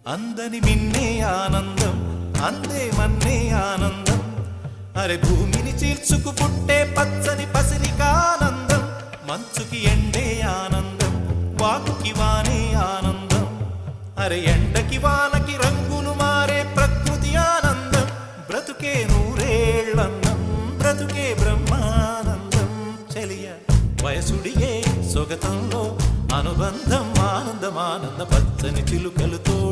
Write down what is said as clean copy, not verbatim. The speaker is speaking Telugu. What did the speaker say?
అందని మిన్నే ఆనందం అందే మన్నే ఆనందం అరే భూమిని చీల్చుకు పుట్టే పచ్చని పసిరికానందం మంచుకి ఎండే ఆనందం వాకుకి వానే ఆనందం అరే ఎండకి వానకి రంగులు మారే ప్రకృతి ఆనందం బ్రతుకే నూరేళ్ళన్నం బ్రతుకే బ్రహ్మానందం చెలియ వయసుడిగే సొగతంలో అనుబంధం ఆనందమానంద పచ్చని చిలుకలు తోడు